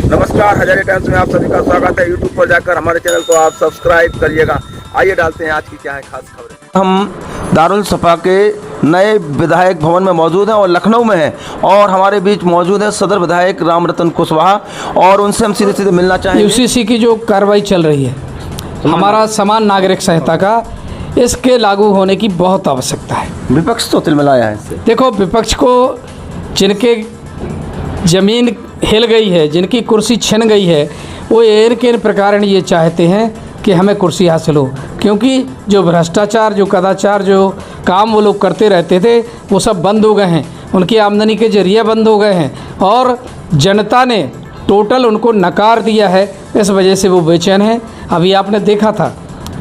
नमस्कार, हजारे टाइम्स में आप सभी का स्वागत है। यूट्यूब पर जाकर हमारे चैनल को आप सब्सक्राइब करिएगा। आइए डालते हैं आज की क्या है खास खबरें। हम दारुल सफा के नए विधायक भवन में मौजूद हैं और लखनऊ में हैं और हमारे बीच मौजूद है सदर विधायक राम रतन कुशवाहा और उनसे हम सीधे सीधे मिलना चाहेंगे। यूसीसी की जो कार्रवाई चल रही है, हमारा समान नागरिक संहिता का, इसके लागू होने की बहुत आवश्यकता है। विपक्ष तो तिलमिलाया है इससे। देखो, विपक्ष को जिनके ज़मीन हिल गई है, जिनकी कुर्सी छिन गई है, वो इन के प्रकार ये चाहते हैं कि हमें कुर्सी हासिल हो, क्योंकि जो भ्रष्टाचार, जो कदाचार, जो काम वो लोग करते रहते थे वो सब बंद हो गए हैं। उनकी आमदनी के जरिए बंद हो गए हैं और जनता ने टोटल उनको नकार दिया है। इस वजह से वो बेचैन हैं। अभी आपने देखा था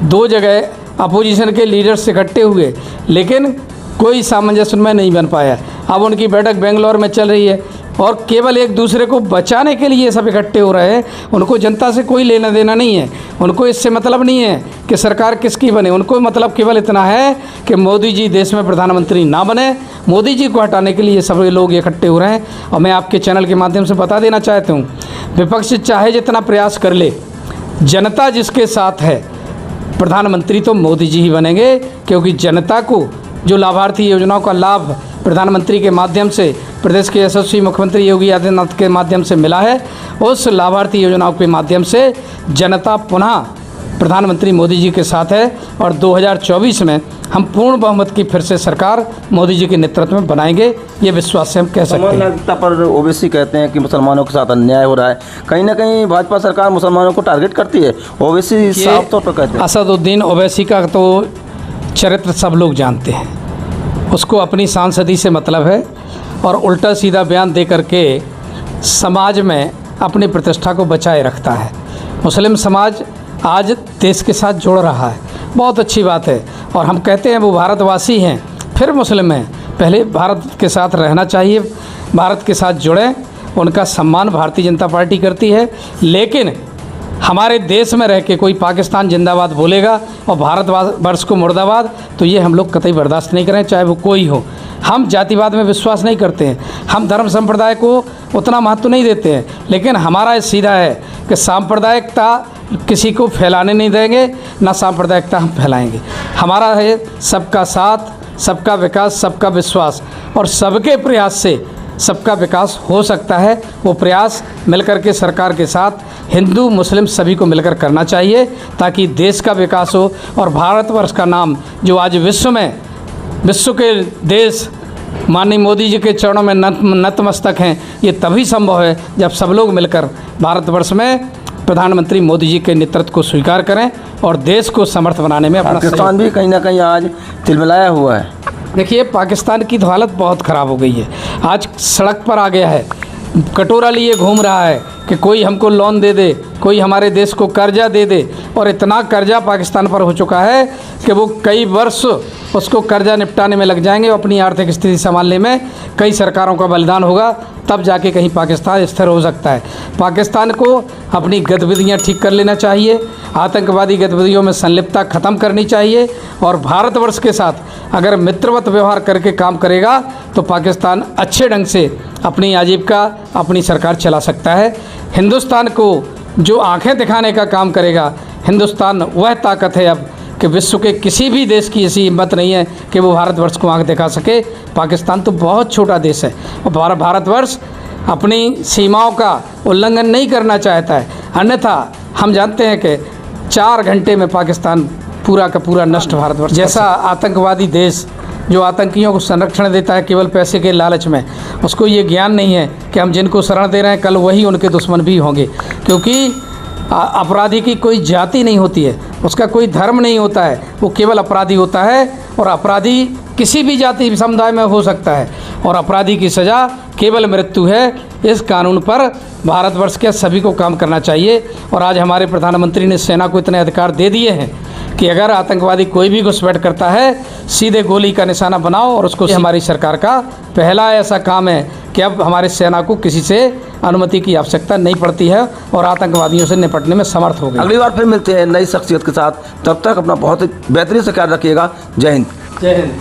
2 जगह अपोजिशन के लीडर्स इकट्ठे हुए, लेकिन कोई सामंजस्य में नहीं बन पाया। अब उनकी बैठक बेंगलोर में चल रही है और केवल एक दूसरे को बचाने के लिए सब इकट्ठे हो रहे हैं। उनको जनता से कोई लेना देना नहीं है, उनको इससे मतलब नहीं है कि सरकार किसकी बने। उनको मतलब केवल इतना है कि मोदी जी देश में प्रधानमंत्री ना बने। मोदी जी को हटाने के लिए सब लोग इकट्ठे हो रहे हैं। और मैं आपके चैनल के माध्यम से बता देना चाहता हूँ, विपक्ष चाहे जितना प्रयास कर ले, जनता जिसके साथ है, प्रधानमंत्री तो मोदी जी ही बनेंगे, क्योंकि जनता को जो लाभार्थी योजनाओं का लाभ प्रधानमंत्री के माध्यम से प्रदेश के यशस्वी मुख्यमंत्री योगी आदित्यनाथ के माध्यम से मिला है, उस लाभार्थी योजनाओं के माध्यम से जनता पुनः प्रधानमंत्री मोदी जी के साथ है और 2024 में हम पूर्ण बहुमत की फिर से सरकार मोदी जी के नेतृत्व में बनाएंगे। ये विश्वास से हम कह सकते हैं। नागरिकता पर ओबीसी कहते हैं कि मुसलमानों के साथ अन्याय हो रहा है। कहीं ना कहीं भाजपा सरकार मुसलमानों को टारगेट करती है। ओबीसी साफ तौर पर कहते हैं। असदुद्दीन ओवैसी का तो चरित्र सब लोग जानते हैं। उसको अपनी सांसदी से मतलब है और उल्टा सीधा बयान दे करके समाज में अपनी प्रतिष्ठा को बचाए रखता है। मुस्लिम समाज आज देश के साथ जुड़ रहा है, बहुत अच्छी बात है। और हम कहते हैं वो भारतवासी हैं, फिर मुस्लिम हैं, पहले भारत के साथ रहना चाहिए, भारत के साथ जुड़ें। उनका सम्मान भारतीय जनता पार्टी करती है। लेकिन हमारे देश में रह के कोई पाकिस्तान जिंदाबाद बोलेगा और भारतवर्ष को मुर्दाबाद, तो ये हम लोग कतई बर्दाश्त नहीं करें, चाहे वो कोई हो। हम जातिवाद में विश्वास नहीं करते हैं, हम धर्म संप्रदाय को उतना महत्व नहीं देते हैं, लेकिन हमारा सीधा है कि सांप्रदायिकता किसी को फैलाने नहीं देंगे, ना सांप्रदायिकता हम फैलाएंगे। हमारा है सबका साथ, सबका विकास, सबका विश्वास और सबके प्रयास से सबका विकास हो सकता है। वो प्रयास मिलकर के सरकार के साथ हिंदू मुस्लिम सभी को मिलकर करना चाहिए, ताकि देश का विकास हो और भारतवर्ष का नाम जो आज विश्व के देश माननीय मोदी जी के चरणों में नतमस्तक हैं, ये तभी संभव है जब सब लोग मिलकर भारतवर्ष में प्रधानमंत्री मोदी जी के नेतृत्व को स्वीकार करें और देश को समर्थ बनाने में अपना। पाकिस्तान भी कहीं ना कहीं आज तिलमिलाया हुआ है। देखिए, पाकिस्तान की तो हालत बहुत ख़राब हो गई है। आज सड़क पर आ गया है, कटोरा लिए घूम रहा है कि कोई हमको लोन दे दे, कोई हमारे देश को कर्जा दे दे। और इतना कर्जा पाकिस्तान पर हो चुका है कि वो कई वर्ष उसको कर्जा निपटाने में लग जाएंगे। अपनी आर्थिक स्थिति संभालने में कई सरकारों का बलिदान होगा, तब जाके कहीं पाकिस्तान स्थिर हो सकता है। पाकिस्तान को अपनी गतिविधियां ठीक कर लेना चाहिए, आतंकवादी गतिविधियों में संलिप्तता ख़त्म करनी चाहिए और भारतवर्ष के साथ अगर मित्रवत व्यवहार करके काम करेगा तो पाकिस्तान अच्छे ढंग से अपनी आजीविका, अपनी सरकार चला सकता है। हिंदुस्तान को जो आंखें दिखाने का काम करेगा, हिंदुस्तान वह ताकत है अब कि विश्व के किसी भी देश की ऐसी हिम्मत नहीं है कि वो भारतवर्ष को आंख दिखा सके। पाकिस्तान तो बहुत छोटा देश है और भारतवर्ष अपनी सीमाओं का उल्लंघन नहीं करना चाहता है, अन्यथा हम जानते हैं कि 4 घंटे में पाकिस्तान पूरा का पूरा नष्ट भारतवर्ष जैसा आतंकवादी देश जो आतंकियों को संरक्षण देता है केवल पैसे के लालच में, उसको ये ज्ञान नहीं है कि हम जिनको शरण दे रहे हैं कल वही उनके दुश्मन भी होंगे। क्योंकि अपराधी की कोई जाति नहीं होती है, उसका कोई धर्म नहीं होता है, वो केवल अपराधी होता है और अपराधी किसी भी जाति समुदाय में हो सकता है और अपराधी की सज़ा केवल मृत्यु है। इस कानून पर भारतवर्ष के सभी को काम करना चाहिए और आज हमारे प्रधानमंत्री ने सेना को इतने अधिकार दे दिए हैं कि अगर आतंकवादी कोई भी घुसपैठ करता है, सीधे गोली का निशाना बनाओ और उसको। हमारी सरकार का पहला ऐसा काम है कि अब हमारी सेना को किसी से अनुमति की आवश्यकता नहीं पड़ती है और आतंकवादियों से निपटने में समर्थ हो गई। अगली बार फिर मिलते हैं नई शख्सियत के साथ, तब तक अपना बहुत बेहतरीन से ख्याल रखिएगा। जय हिंद। जय हिंद।